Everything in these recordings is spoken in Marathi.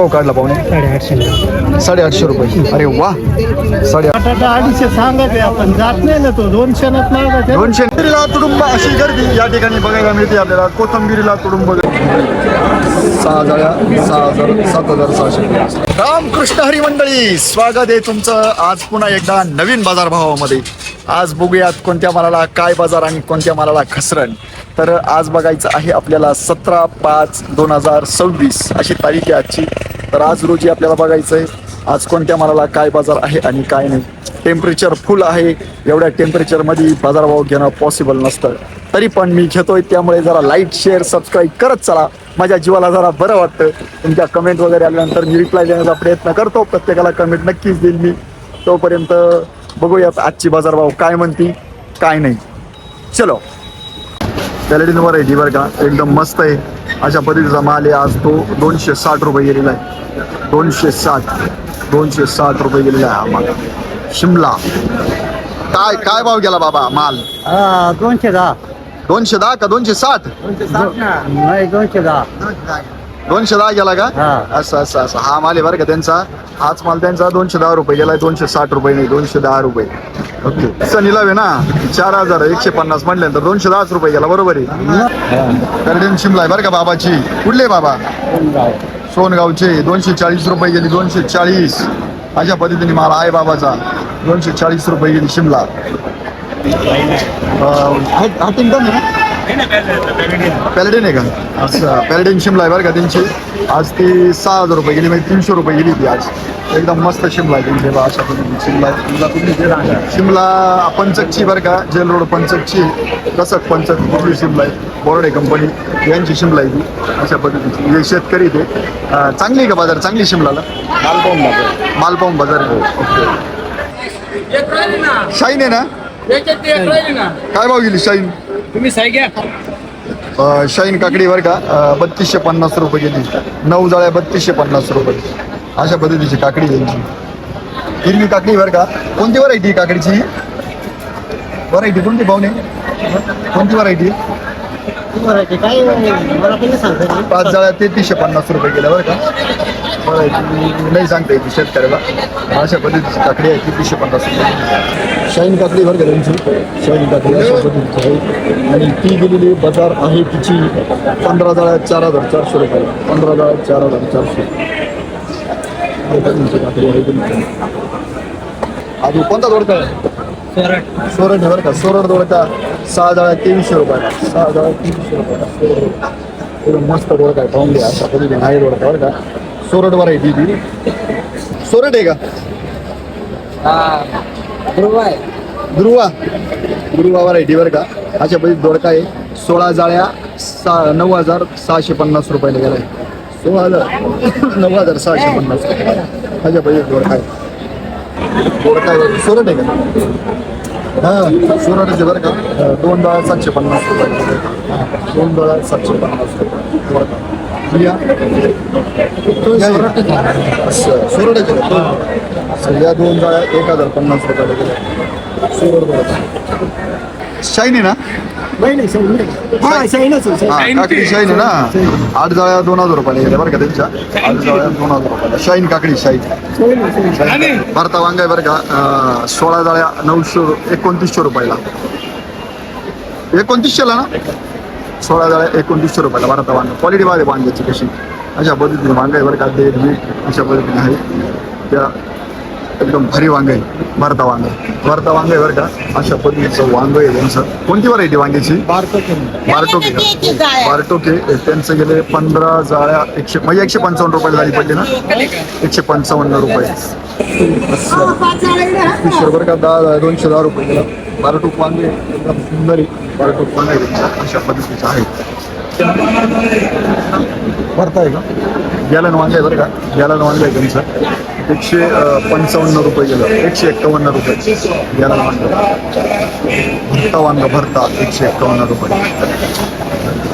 हो काढला पाहुणे 850 रुपये. अरे वा, 250 सांगायचे आपण जात नाही ना तो 200 मागायचे. 200 तुडुंब अशी गर्दी या ठिकाणी बघायला मिळते आपल्याला. कोथंबिरीला तुडुंब 6,000 6,000 7,600. रामकृष्ण हरी मंडळी, स्वागत आहे तुमचं आज पुन्हा एकदा नवीन बाजारभावामध्ये. आज बघूयात कोणत्या मालाला काय बाजार आणि कोणत्या मालाला घसरण. तर आज बघायचं आहे आपल्याला 17/5/2026 अशी तारीख आहे आजची. तर आज रोजी आपल्याला बघायचं आहे आज कोणत्या मालाला काय बाजार आहे आणि काय नाही. टेम्परेचर फुल आहे. एवढ्या टेम्परेचरमध्ये बाजारभाव घेणं पॉसिबल नसतं, तरी पण मी घेतोय. त्यामुळे जरा लाईक शेअर सबस्क्राईब करत चला. माझ्या जीवाला जरा बरं वाटतं. तुमच्या कमेंट वगैरे आल्यानंतर मी रिप्लाय देण्याचा प्रयत्न करतो. प्रत्येकाला कमेंट नक्कीच देईल मी. तोपर्यंत बघूयात आजची बाजारभाव काय म्हणती काय नाही. चलो, पॅलेडिन व्हरायटी बरं का, एकदम मस्त आहे. अशा पद्धतीचा माल आहे. आज तो 260 रुपये गेलेला आहे. 260 रुपये गेलेला आहे हा माल. शिमला काय काय भाव गेला बाबा माल? 210 210 का 260? नाही 210. 210 गेला का? हा. असं हा माल आहे बरं का त्यांचा. हाच माल त्यांचा 210 रुपये गेलाय. 260 रुपये नाही, 210 रुपये. ओके, असं निलावे ना 4,150 म्हटल्यानंतर 210 रुपये गेला. बरोबर आहे. पॅलेडिन शिमला आहे बरं का बाबाची. कुठले बाबा? सोनगावचे. 240 रुपये गेली. 240 अशा पद्धतीने माल आहे बाबाचा. 240 रुपये गेली शिमला. पॅलेडिन आहे का? असं पॅलेडिन शिमला आहे बरं का त्यांची. आज ती 6,000 रुपये गेली, म्हणजे 300 रुपये गेली ती आज. एकदम मस्त शिमला आहे त्यांची बा. अशा पद्धतीने शिमला पंचकची बरं का, जेल रोड पंचकची. कसं पंचक कुठली शिमला आहे, बोर्डे कंपनी यांची शिमला आहे ती. अशा पद्धतीची जे शेतकरी ते चांगली आहे का बाजार? चांगली शिमलाला मालपाऊन बाजार. ओके, शाईन आहे ना? काय भाव गेली शाईन? तुम्ही साई घ्या. शाईन काकडी बरं का 3,250 रुपये गेली. 9 जाळ्या 3,250 रुपये अशा पद्धतीची काकडी यांची. हिरवी काकडी बरं का. कोणती व्हरायटी काकडीची? व्हरायटी कोणती पाहुणे? कोणती व्हरायटी? काय मला पण सांगता 5 जाळ्या 3,350 रुपये गेल्या बरं का. व्हरायटी नाही सांगता येते शेतकऱ्याला. अशा पद्धतीची काकडी आहे 3,350 रुपये. शाईन काकडी बरं का त्यांची. शाईन काकडी अशा पद्धतीची आहे. आणि ती गेलेली बाजार आहे तिची 15 जाळ्या 4,400 रुपये. 15 जाळ्या 4,400. अजून कोणता दोडका आहे? सोरड आहे बरं का. सोरड दोडका 6 जाळ्या 300 रुपयाला. 6 जाळ्या 300 रुपयाला. एकदम मस्त दोडका आहे. पाहून घ्या अशा पद्धतीने आहे दोडका बरं का. सोरड व्हरायटी ती. सोरड आहे का? ध्रुवा व्हरायटी बरं का. अशा पद्धती दोडका आहे. 16 जाळ्या 9,650 रुपयाला गेला आहे. 9,650 अशा पद्धती दोडका आहे. दोडका आहे सोरड आहे का? हां, सोरडचे बरं का. 2 जाळ्या 750 रुपये. 2 जाळ्या 750 रुपये दोडका. सोरडाचे या 2 जाळ्या 1,050 रुपयाला गेल्या. सोरड दोडका. शाईन आहे ना? काकडी शाईन आहे ना. 8 जाळ्या 2,000 रुपयाला गेल्या बरं का त्यांच्या. 8 जाळ्या 2,000 रुपयाला शाईन काकडी. शाईन भरता वांगा आहे बरं का. 16 जाळ्या 2900 रुपयाला. 2900ला ना. 16 जाळ्या 2900 रुपयाला भरता वांगा. क्वालिटी मध्ये वांग्याची कशी अशा पद्धतीने वांगा आहे बरं का. ते अशा पद्धतीने आहे. त्या एकदम भारी वांग आहे. भरता वांग आहे बरं का. अशा पद्धतीचं वांग आहे त्यांचं. कोणती व्हरायटी वांग्याची? बारटोके त्यांचं गेले 15 जाळ्या 100 म्हणजे 155 रुपयाला झाली पडली ना. 155 रुपये बरं का. 210 रुपये गेला. बारटोक वांगे एकदम सुंदर आहे. बारटोक वांग आहे अशा पद्धतीचं आहे. भरता आहे का. गॅलन वांग आहे बरं का. गॅलन वांग आहे त्यांचं. 155 रुपये गेलं. 151 रुपये गॅलन वांग. भरता वांग भरता 151 रुपये.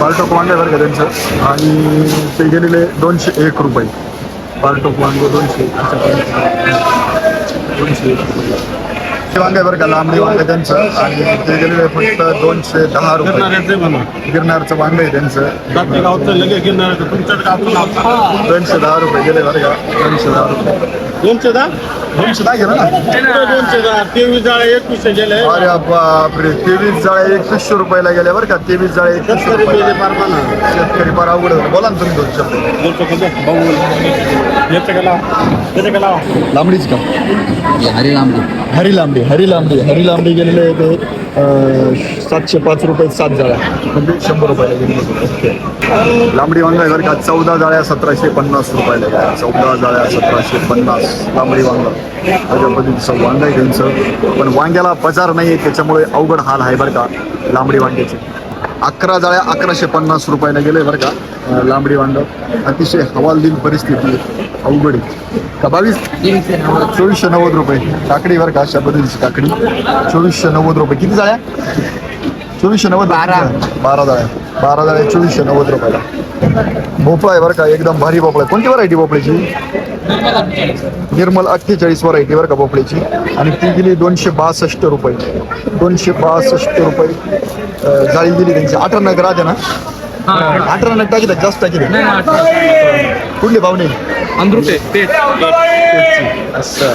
बारटोक वांग आहे बरं का त्यांचं. आणि ते गेलेले 201 रुपये. बारटोक वांग 200 201 रुपये. वांगे बरं का, लांबडी वांगे त्यांचं, आणि ते गेलेले फक्त 210 रुपये. गिरणारचं वांग आहे त्यांचं, 210 रुपये गेले बरं का, 210 रुपये. 210 गेलं ना. 23 जाळे 21 गेले. अरे बापरे, 23 जाळे 2100 रुपयाला गेले बरं का, 23 जाळे 2100 रुपये. शेतकरी फार अवघड होतं. बोला ना तुम्ही 2 शब्द. लांबडीच का? हरी लांबडी गेलेले ते 705 रुपये 7 जाळ्या, म्हणजे 100 रुपयाला गेले. लांबडी वांगा आहे बरं का, 14 जाळ्या 1750 रुपयाला गेल्या. 14 जाळ्या 1750 लांबडी वांगा. अशा पद्धतीचं वांगा आहे त्यांचं, पण वांग्याला बाजार नाही आहे, त्याच्यामुळे अवघड हाल आहे बरं का लांबडी वांग्याचे. 11 जाळ्या 1150 रुपयाला गेले बरं का लांबडी वांग. अतिशय हवालदिल परिस्थिती, अवघड आहे का. 2490 रुपये काकडी बरं का, अशा पद्धतीची काकडी 2490 रुपये. किती जाळ्या? 2490. 12 जाळ्या 2490 रुपयाला. भोपळा आहे बरं का, एकदम भारी भोपळा आहे. कोणती व्हरायटी भोपळ्याची? निर्मल 48 व्हरायटी बरं का भोपळ्याची, आणि ती गेली 262 रुपये. 262 रुपये जाळी गेली त्यांची. 18 नग राजा ना, 18 नग टाकी जास्त टाकी. कुठले पाहुणे? असं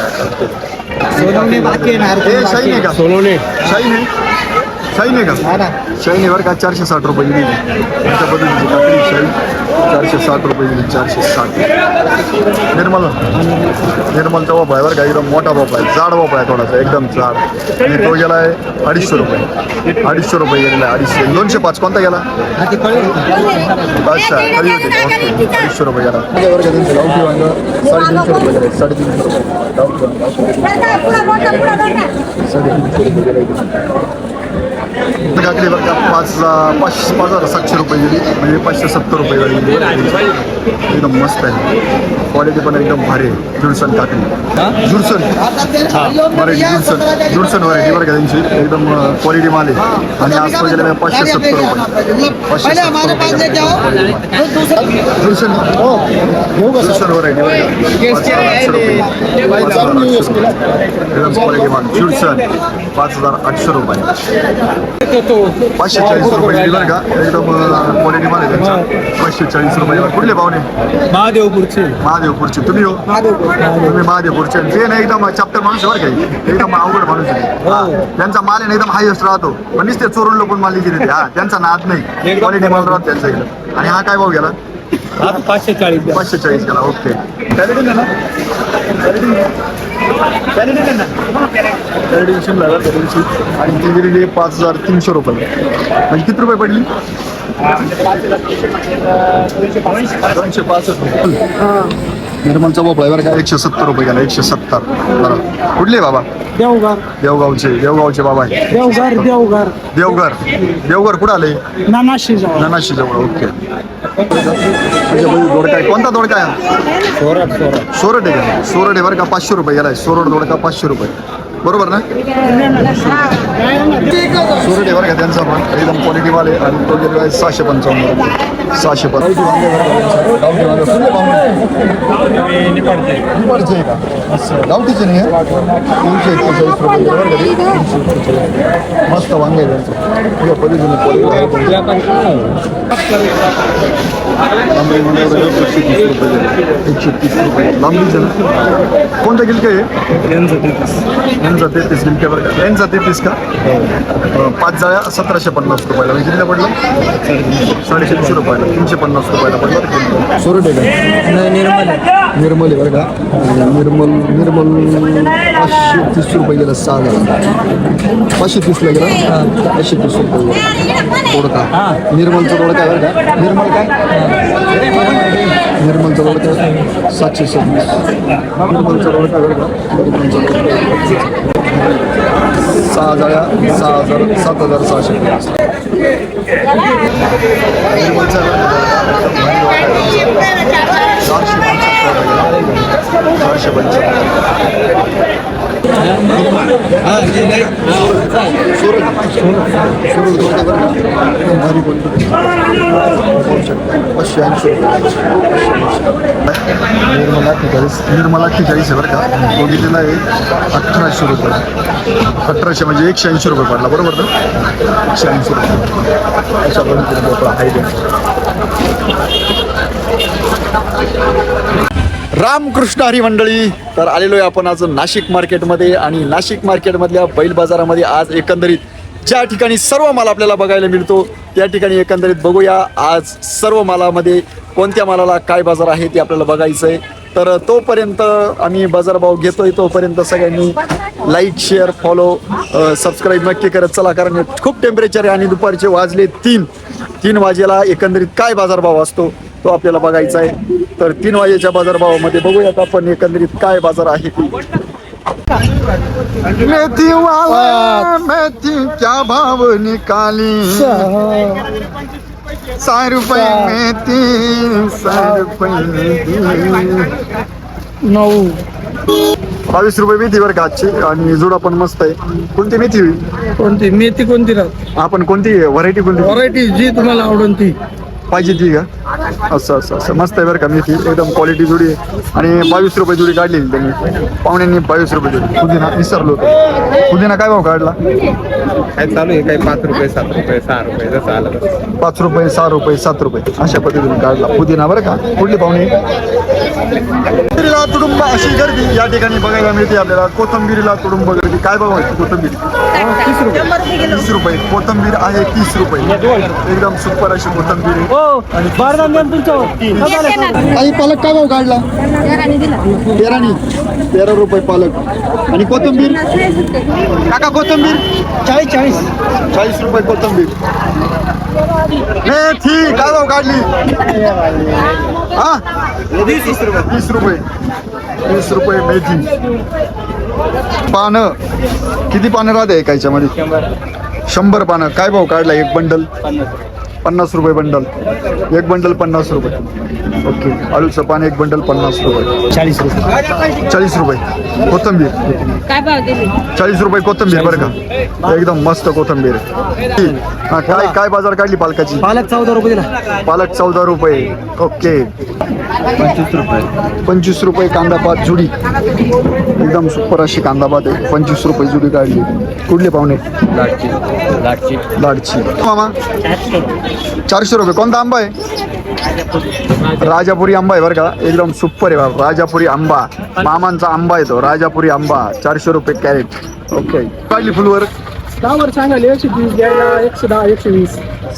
शाही नाही का? शाही नाही, शाही नाही का? शाही नाही बरं का, 460 रुपये गेली. अशा पद्धतीची काकडी शाही 460 रुपये गेली. 460. निर्मलचा भोपळा आहे बरं का, एकदम मोठा भोपळा आहे, जाड भोपळा आहे थोडासा, एकदम जाड. आणि तो गेला आहे 250 रुपये. 250 रुपये गेलेला आहे. 250. 205 कोणता गेला? अच्छा, खाली होते. 250 रुपये गेला बरं का. त्यांचं गावठी वांग 350 रुपये गेले. 350 रुपये गावठी वांग. 350 रुपये गेले. काकडी बरं का, 5,700 रुपये गेली, म्हणजे 570 रुपये गेली. एकदम मस्त आहे, क्वालिटी पण एकदम भारी आहे. जुडसन काकडी, जुडसन व्हरायटी, जुडसन व्हरायटी बरं का त्यांची, एकदम क्वालिटी माल आहे. आणि आज तो गेले 570 रुपये. 570 रुपये जुडसन, जुडसन व्हरायटी बरं का, 5,800 रुपये एकदम क्वालिटी माल. जुडसन 5,800 रुपये. 540 रुपये गेली बरं का, एकदम क्वालिटी माल आहे त्यांचा. 540 रुपये. कुठले पाहुणे? महादेवपूरचे. तुम्ही हो? तुम्ही महादेवपूरचे. ते ना एकदम चॅप्टर माणूस बरं काही, एकदम अवघड माणूस आहे. त्यांचा माल आहे ना एकदम हायस्ट राहतो, पण नुसते चोरून लोकून माल लिहिते ते. हा, त्यांचा नाद नाही, क्वालिटी माल राहतो त्यांचा इकडं. आणि हा काय भाव गेला? 540 गेला. ओके. आणि ती गेलेली 5,300 रुपये. म्हणजे किती रुपये पडली? 265. निर्मलचा भोपळा आहे बरं का, 170 रुपये गेला. 170. बरं. कुठले बाबा? देवगावचे बाबा आहे. देवघर कुठं आले? ननाशी जवळ. ओके. दोडका आहे. कोणता दोडका आहे? सोरड आहे का? सोरड आहे बरं का, 500 रुपये गेलाय. सोरड दोडका 500 रुपये, बरोबर ना? सोरड आहे बरं का त्यांचा पण, एकदम क्वालिटी वाले. आणि तो गेला आहे 655 रुपये. 655. निपाडचे आहे का? गावठीचे नाही आहे. 341 रुपये बरं का. मस्त वांगे आहे त्यांचं, या पद्धतीने क्वालिटी. लांबडी म्हणजे 130 रुपये. लांबडीचं ना, कोणतं गिलक आहे? यांचा 33 गिलके बरं का. यांचा 33 का? 5 जाळ्या 1750 रुपयाला. म्हणजे कितीला पडलं? 350 रुपयाला. 350 रुपयाला पडलं. सोरट आहे का? निर्मल आहे बरं का. निर्मल 530 रुपये गेला. 6 जाळ्या 530ला गेला. 530 रुपये दोडका. निर्मलचा दोडका आहे बरं का. निर्मल काय? निर्मलचा दोडका 726. निर्मलचा दोडका बरं का. 6 जाळ्या 7,600. निर्मलचा 475. निर्मला 48 आहे बरं का. तो दिलेला आहे 1800 रुपये. 1800 म्हणजे 180 रुपये पडला बरोबर ना. 180 रुपये अशा पद्धतीने भोपळा आहे. रामकृष्ण हरी मंडळी, तर आलेलो आहे आपण आज नाशिक मार्केटमध्ये. आणि नाशिक मार्केटमधल्या बैल बाजारामध्ये आज एकंदरीत ज्या ठिकाणी सर्व माल आपल्याला बघायला मिळतो त्या ठिकाणी एकंदरीत बघूया आज सर्व मालामध्ये कोणत्या मालाला काय बाजार आहे ते आपल्याला बघायचं आहे. तर तोपर्यंत आम्ही बाजारभाव घेतोय तोपर्यंत सगळ्यांनी लाईक शेअर फॉलो सबस्क्राईब नक्की करत चला, कारण खूप टेम्परेचर आहे आणि दुपारचे वाजले 3 वाजेला एकंदरीत काय बाजारभाव असतो तो आपल्याला बघायचा आहे. तर 3 वाजेच्या बाजारभावामध्ये बघूयात आपण एकंदरीत काय बाजार आहे. मेथी वाला मेथी क्या भाव निकाली 100 रुपये मेथी 100 रुपये 22 रुपये मेथी बरं का आजची. आणि जुडा पण मस्त आहे. कोणती मेथी कोणती मेथी कोणती राहत आपण कोणती व्हरायटी कोणती व्हरायटी जी तुम्हाला आवडून ती पाहिजे ती का. असं मस्त आहे बरं का मेथी एकदम क्वालिटी जुडी आहे. आणि 22 रुपये जुडी काढलेली त्यांनी पाहुण्यांनी 22 रुपये जुडी. पुदिना विसरलो होतो. पुदिना काय भाव काढला. काय चालू आहे, काही 5 रुपये 7 रुपये 6 रुपये जसं आलं तसं. 5 रुपये 6 रुपये 7 रुपये अशा पद्धतीने काढला पुदिना बरं का. कुठली पाहुणे कोथिंबीरीला तुडुंब अशी गर्दी या ठिकाणी बघायला मिळते आपल्याला. कोथिंबीरीला तुडुंब गर्दी. काय भाव आहे कोथिंबीर. 30 रुपये कोथिंबीर आहे. 30 रुपये एकदम सुपर अशी कोथिंबीर आहे. आणि काही पालक काय भाव काढला. 13 रुपये पालक. आणि कोथिंबीर काका कोथिंबीर 40 रुपये कोथिंबीर. मेथी काय भाव काढली. हा 30 रुपये 30 रुपये मेथी. पानं किती पानं राहते एकाच्यामध्ये. 100 पानं. काय भाव काढला. एक बंडल 50 रुपये बंडल. एक बंडल 50 रुपये. ओके. आलूचं पान एक बंडल 50 रुपये. 40 रुपये कोथिंबीर. काय भाव दिली. 40 रुपये कोथिंबीर बरं का. एकदम मस्त कोथिंबीर. हा काय बाजार काढली पालकाची. पालक 14 रुपये दिला. पालक 14 रुपये. ओके. 25 रुपये कांदा पात जुडी. एकदम सुपर अशी कांदा पात आहे. 25 रुपये जुडी काढली. कुठले पाहुणे. लाडची मामा 400 रुपये. कोणता आंबा आहे. राजापुरी आंबा आहे बरं का. एकदम सुपर आहे बाबा. राजापुरी आंबा मामांचा आंबा आहे तो. राजापुरी आंबा 400 रुपये कॅरेट. ओके. काढली फुलवर सांगायला 130 द्यायला 110 120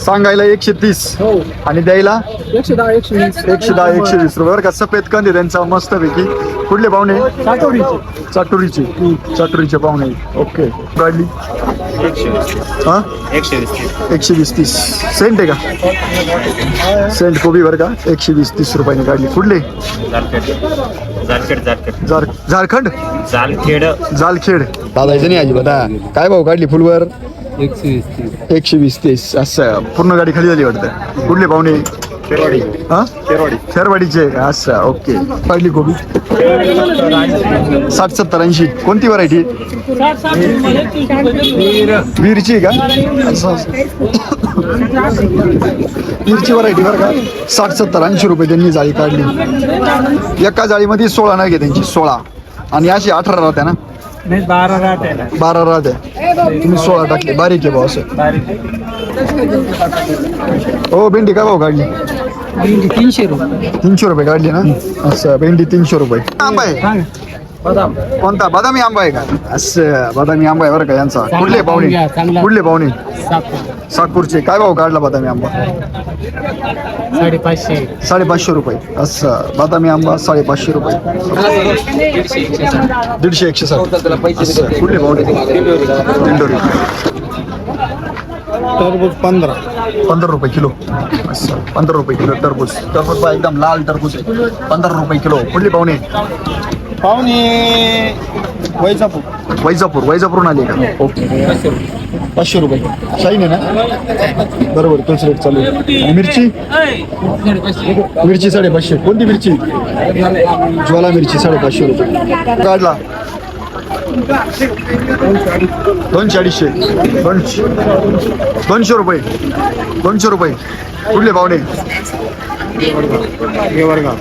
सांगायला 130 हो आणि द्यायला 110 120 110 120 रुपये बरं का. सफेद कंद आहे त्यांचा मस्तपैकी. कुठले पाहुणे. चाटोरीचे पाहुणे. ओके. काढली 120-30 सेंट आहे का. सेंट कोबी बरं का. 120-30 रुपयाने काढली. कुठले. झारखंड जालखेड. दादायचं नाही अजिबात. काय भाव काढली फुलवर. 120-30 असं पूर्ण गाडी खाली झाली वाटतं. कुठले पाहुणे. खेरवाडीचे असं. ओके. काढली कोबी 60-70-80. कोणती व्हरायटी. वीरची का. वीरची व्हरायटी बरं का. 60-70-80 रुपये त्यांनी जाळी काढली. एका जाळीमध्ये 16 नाही घे त्यांची 16 आणि अशी 18 राहते ना. 12 राहते. तुम्ही 16 टाकले. बारीक आहे भाऊ असं. हो भेंडी काय भाव काढली. 300 रुपये काढली ना. असं भेंडी 300 रुपये. आंबा आहे कोणता. बदामी आंबा आहे का. असं बदामी आंबा आहे बरं का यांचा. कुठले पाहुणे. साकूरचे. काय भाव काढला बदामी आंबा. 550 रुपये. असं बदामी आंबा 550 रुपये. 150-160. कुठले पाहुणे. दिंडोरी. टरबूज 15 रुपये किलो. असं 15 रुपये किलो टरबूज. टरबूज एकदम लाल टरबूज आहे. 15 रुपये किलो. कुठली पाहुणे. वैजापूरून आले का. ओके. 500 रुपये. शाईन आहे ना. बरोबर तोच रेट चालू आहे. मिरची 550. कोणती मिरची. ज्वाला मिरची 550 रुपये काढला. दोनशे अडीचशे 200 रुपये 200 रुपये. कुठले पाहुणे? गेवरगाव.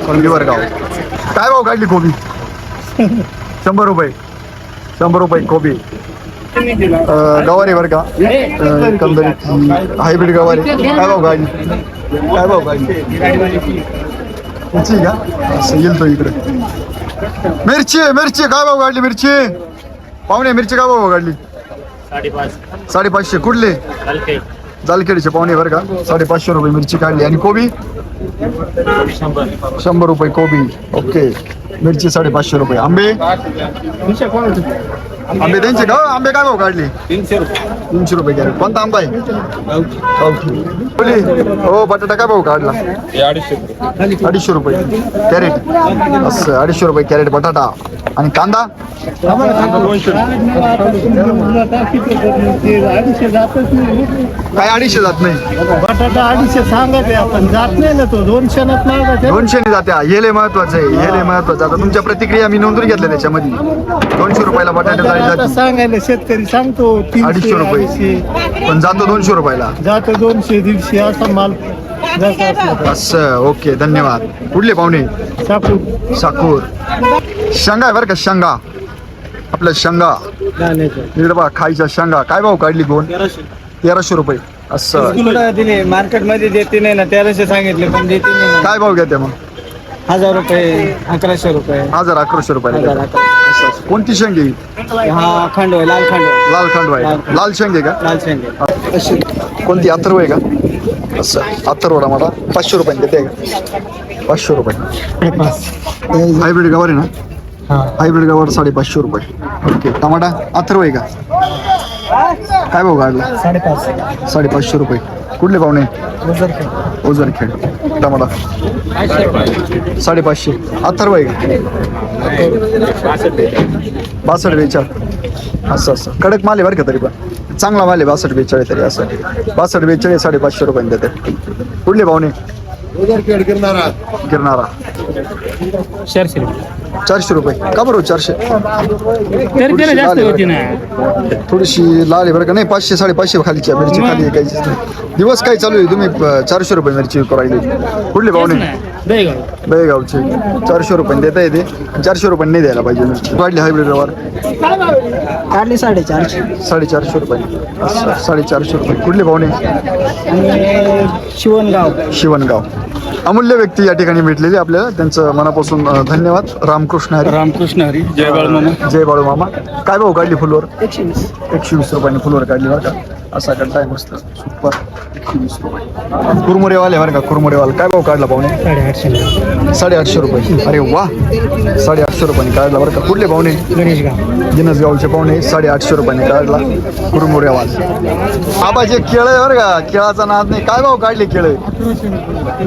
काय भाव काढली कोबी? 100 रुपये 100 रुपये कोबी. गवारी बरं का, कंदरी हायब्रिड गवारी. काय भाव काढली? काय भाव काढली? मिरची का? असं येईल तो इकडे. मिरची काय भाव काढली मिरची? पाहुणे मिरची काय भाव काढली? 550. कुठले? जालखेडचे पाहुणे बरं का. 550 रुपये मिरची काढली. आणि कोबी 100 रुपये कोबी. ओके, मिरची 550 रुपये. आंबे त्यांचे का? आंबे काय भाव काढले? 300 रुपये कॅरेट. कोणता आंबा आहे? गावठी. हो, बटाटा काय भाव काढला? 250 रुपये कॅरेट. असं 250 रुपये कॅरेट बटाटा. आणि कांदा? काय 250 जात नाही? बटाटा 250 सांगायचे आपण, जात नाही ना तो. 200 नाही 200 जात्या. हेले महत्वाचं आहे, हेले महत्वाचं. आता तुमच्या प्रतिक्रिया मी नोंदून घेतल्या त्याच्यामध्ये. 200 रुपयाला बटाटा जाते. सांगायला शेतकरी सांगतो 250 रुपये, 200 पण जातो 200 रुपयाला. जातो 200-150 असा माल. असं. ओके, धन्यवाद. कुठले पाहुणे? साकूर. शेंगा आहे बरं का, शेंगा. आपल्या शेंगा इकडे बघा, खायच्या शेंगा. काय भाव काढली कोण? 1300 रुपये. असं दिले मार्केट मध्ये देते नाही ना. 1300 सांगितले पण देते नाही. काय भाव घेते मग? 1000 रुपये 1100 रुपये 1100 रुपये. कोणती शेंगे? हा खांडवा, लाल खांडवा. लाल खांडवा आहे. लाल शेंगे का? लाल शेंगे. कोणती? अथर्व आहे का? असं अथर्वला मला 500 रुपये देते का? 500 रुपये. हायब्रिड गवार आहे ना? हायब्रिड गवार 550 रुपये. ओके. टमाटा अथर्व आहे का? काय भाव काढला? 550 रुपये. कुठले पाहुणे? ओझरखेड. टमाटा 550. अथर्व आहे का? 62 बेचाळ. असं कडक माल आहे बरं का, तरी पण चांगला माल आहे. 62 बेचाळ तरी. असं 62 बेचाळ 550 रुपयांनी देते. कुठले पाहुणे? गिरणारा 400 रुपये. का बरोबर 400? थोडीशी लाल आहे बरं का. नाही 500 550 खालीच्या मिरची खाली आहे. काही दिवस काय चालू आहे? तुम्ही 400 रुपये मिरची करायली. कुठले पाहुणे? बेळगावचे. 400 रुपये देता येते. 400 रुपये नाही द्यायला पाहिजे मिरची. वाढली हायब्रिड रवार काढली 450. 450 रुपये. 450 रुपये. कुठले पाहुणे? शिवणगाव. अमूल्य व्यक्ती या ठिकाणी भेटलेली आपल्याला. त्यांचं मनापासून धन्यवाद. रामकृष्ण हरी. जय बाळू मामा. काय भाव काढली फुलवर? 120 रुपयाने फुलवर काढली बरं का. असा गड्डा आहे मस्त सुपर. 120 रुपये. कुरमुरेवाले बरं का, कुरमुरेवाल. काय भाव काढला पाहुणे? 850 रुपये. अरे वा, 850 रुपयाने काढला बरं का. कुठले पाहुणे? गिनसगावचे पाहुणे. 850 रुपयाने काढला कुरमुरेवाल. आबाचे केळ आहे बरं का, केळाचा नाद नाही. काय भाव काढले केळे?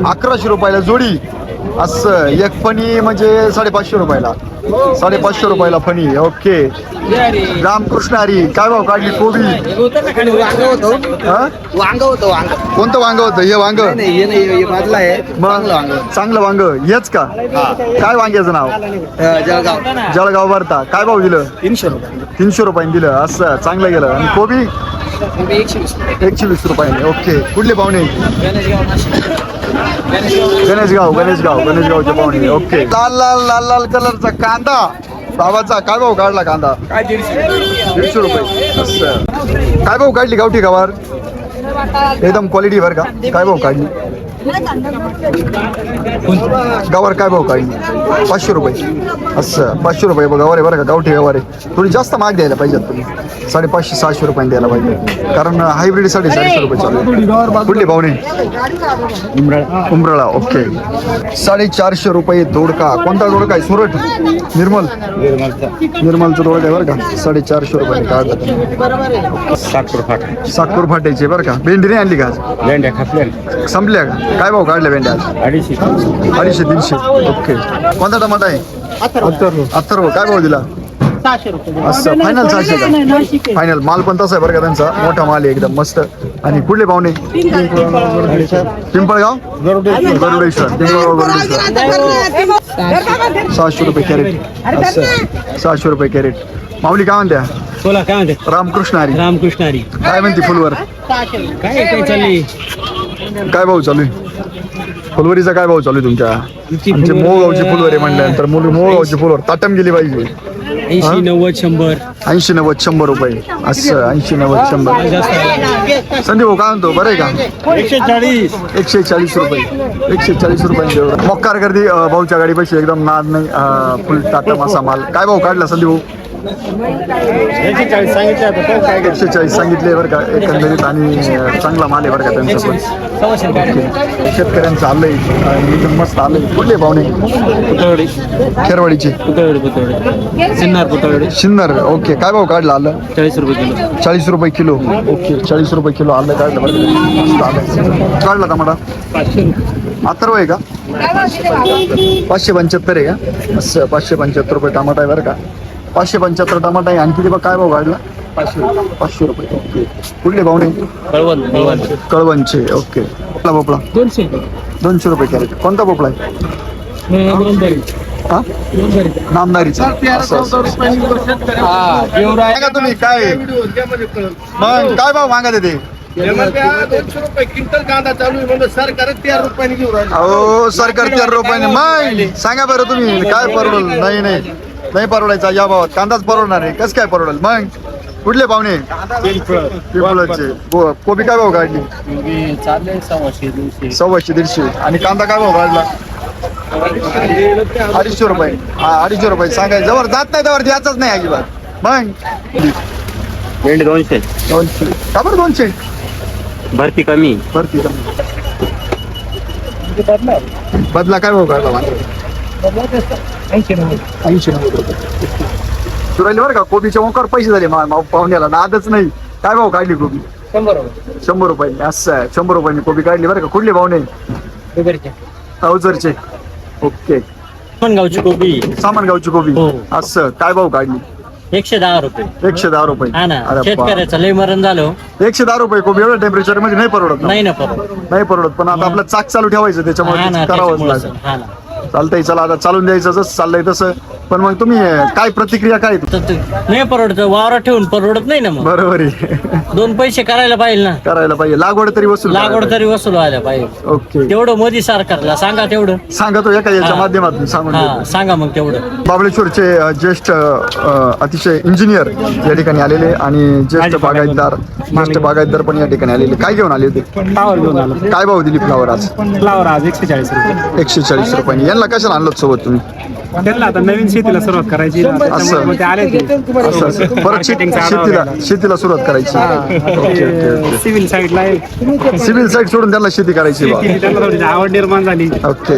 1100 रुपयाला जोडी. असं एक फणी म्हणजे 550 रुपयाला. 550 रुपयाला फणी. ओके. रामकृष्ण हरी. काय भाव काढली कोबी? कोणतं वांग होतं? हे वांग मग चांगलं वांग हेच का? काय वांग्याचं नाव? जळगाव भरता. काय भाव दिलं? 300 रुपयाने दिलं. असं चांगलं गेलं. आणि कोबी 120 रुपयाने. ओके. कुठले पाहुणे? गणेशगावचे पाहुणे. ओके. लाल कलरचा कांदा बाबाचा. काय भाव काढला कांदा? 150 रुपये. असं. काय भाव काढली गावठी गवार? एकदम क्वालिटी बरं का. काय भाव काढली गवार? काय भाव काढली? 500 रुपये. असं 500 रुपये गवार आहे बरं का. गावठी गवार आहे. थोडी जास्त महाग द्यायला पाहिजेत तुम्ही. 550-600 रुपयाने द्यायला पाहिजे, कारण हायब्रिड 450 रुपये चालू आहे. कुठले पाहुणे? उमराळा. ओके. 450 रुपये दोडका. कोणता दोडका आहे? सुरट? निर्मलचं दोडका आहे बरं का. 450 रुपये काढलं. साकूर फाट्याचे बरं का. भेंडी नाही आणली का? भेंड्या खापल्या संपल्या का? काय भाव काढले भेंड्या? 250-300. ओके. कोणता टमाटा आहे? अथर्व. काय भाव दिला? 600 रुपये. असं फायनल 600 का? फायनल माल पण तसा आहे बरं का त्यांचा. मोठा माल आहे एकदम मस्त. आणि कुठले पाहुणे? पिंपळगाव गरुडेश्वर. 600 रुपये कॅरेट. असं 600 रुपये कॅरेट. माऊली काय म्हणत्या? बोला काय म्हणते रामकृष्ण हरी. रामकृष्ण हरी. काय म्हणते फुलवर? काय काय चालली काय भाव चालू आहे? फुलवरीचा काय भाव चालू आहे तुमच्या? आमचे मोहगावची फुलवरी म्हणल्यानंतर मोहगावची फुलवर ताटम गेली पाहिजे. 80 90 100 80 90 100 रुपये असं 80 90 100. संदीप भाऊ काय म्हणतो? बरं आहे का? 140. 140 रुपये 140 रुपये मोक्कार गर्दी भाऊच्या गाडी पैसे एकदम नाद नाही फुल टाटम असा माल. काय भाऊ काढला संदीप भाऊ? 140 सांगितलं आता काय काय 140 सांगितले बरं का एकंदरीत आणि चांगला माल आहे बरं का त्यांचा पण. शेतकऱ्यांचं आलंय आणि एकदम मस्त आलंय. कुठले पाहुणे? पुतळवडी खेरवाडीचे सिन्नार पुतळवडी शिन्नर. ओके काय भाऊ काढला आलं? 40 रुपये किलो 40 रुपये किलो. ओके 40 रुपये किलो आलं काढलं बरं का. मस्त आलं. काढला टमाटा? 500 अथर्व आहे का? 575 आहे का? असं 575 रुपये टमाटा आहे बरं का. 575 टमाटा आहे. आणखी बघ काय भाऊ काढला? 500 रुपये. ओके कुठले पाहुणे? कळवणचे. ओके कुठला भोपळा? 200 200 रुपये कॅरेट. कोणता भोपळा आहे? हा नामदारीचा. असं, असं. सांगा तुम्ही काय मग काय भाव मागा ते? 200 रुपये क्विंटल कांदा चालू आहे म्हणजे सरकार 13 रुपयाने घेऊन राहिलं. अहो सरकार 13 रुपयाने. मग सांगा बरं तुम्ही काय परवडल? नाही परवडायचा या भावात. कांदाच परवडणार आहे. कसं काय परवडेल? मग कुठले पाहुणे? पिंपळाचे. कोबी काय भाव काढली? चालले 100 100 150. आणि कांदा काय भाव काढला? 250 रुपये. हा 250 रुपये सांगायचं. जवळ जात नाही त्यावर द्यायचंच नाही अजिबात. मग 200 200. का बरं 200? भरती कमी भरती बदला काय भाव काढला? 80 रुपये. सुरायले बरं का कोबीच्या मोकार पैसे झाले पाहुण्याला नादच नाही. काय भाव काढली कोबी? 100 रुपये. असं 100 रुपयांनी कोबी काढली बरं का. कुठले पाहुणे? अवजरचे. ओके गावची कोबी सामानगावची कोबी. हो. असं काय भाव काढली? 110 रुपये. 110 रुपये. हा ना अरे शेतकऱ्याचं लय मरण झालं. 110 रुपये कोबी एवढ्या टेम्परेचर मध्ये नाही परवडत ना. नाही ना परत. नाही परवडत. पण आता आपलं चाक चालू ठेवायचं हा त्याच्यामुळे ना करावंच त्याच्यामुळंच. लागेल. हा ना चालतंय. चला आता चालून द्यायचं जसं चाललंय तसं. पण मग तुम्ही काय प्रतिक्रिया काय? तर ते नाही परवडत. वावरात ठेवून परवडत नाही ना. मग बरोबर आहे. 2 पैसे करायला पाहिजे ना. करायला पाहिजे. लागवड तरी वसूल लागवड तरी वसूल व्हायला पाहिजे. ओके तेवढं मोदी सरकारला सांगा तेवढं. सांगा तो एका याच्या हा. माध्यमातून सांगून हा देतो. सांगा मग तेवढं. बाबळेश्वरचे ज्येष्ठ अतिशय इंजिनियर या ठिकाणी आलेले आणि ज्येष्ठ बागायतदार पण या ठिकाणी आलेले. काय घेऊन आले होते? फ्लावर घेऊन आलो. काय भाव दिली फ्लावर आज? फ्लावर आज 140 रुपये. 140 रुपयांनी. यांना कशाला आणलं सोबत तुम्ही? त्यांना आता नवीन शेतीला सुरुवात करायची असं. मग ते आले ते असं असं. परत शेतीला सुरुवात करायची. Okay, okay, okay. सिव्हिल साईडला आहे. सिव्हिल साईड सोडून त्यांना शेती करायची बा. त्यांना थोडी आवड निर्माण झाली. ओके